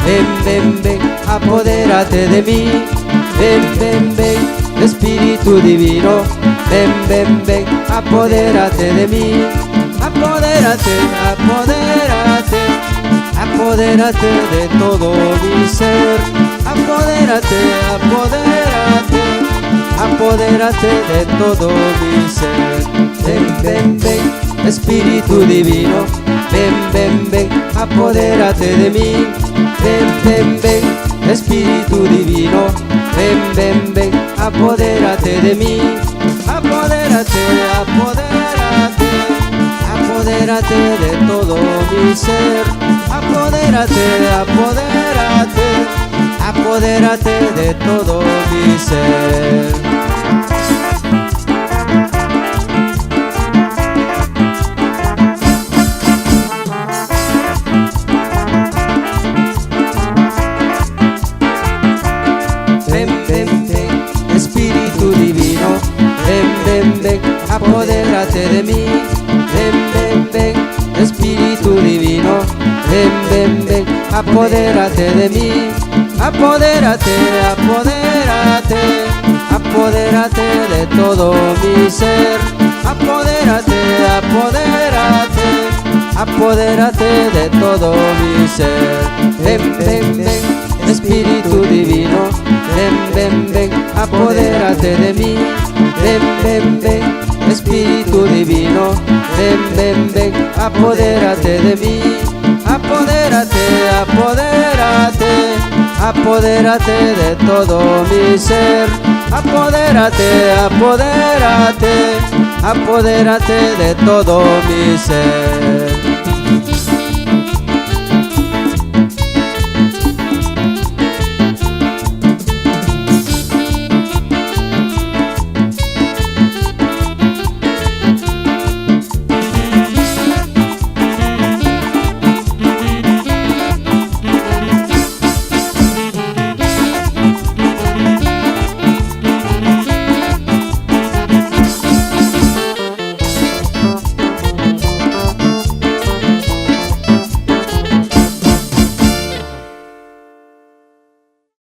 ven, ven, ven, apodérate de mí. Ven, ven, ven, Espíritu Divino, ven, ven, ven, apodérate de mí. Apodérate, apodérate, apodérate de todo mi ser. Apodérate, apodérate, apodérate de todo mi ser. Ven, ven, ven, Espíritu Divino, ven, ven, ven, apodérate de mí. Ven, ven, ven, Espíritu Divino, ven, ven, ven, apodérate de mí. Apodérate, apodérate, apodérate de todo mi ser. Apodérate, apodérate, apodérate de todo mi ser. Ven, ven, ven, Espíritu Divino, ven, ven, ven, apodérate de mí. Ven, ven, ven, Espíritu Divino, ven, ven, ven, apodérate de mí. Apodérate, apodérate, apodérate de todo mi ser. Apodérate, apodérate, apodérate de todo mi ser. Ven, ven, ven, Espíritu Divino, ven, ven, ven, apodérate de mí. Ven, ven, ven, Espíritu Divino, ven, ven, ven, apodérate de mí. Apodérate, apodérate, apodérate de todo mi ser. Apodérate, apodérate, apodérate de todo mi ser.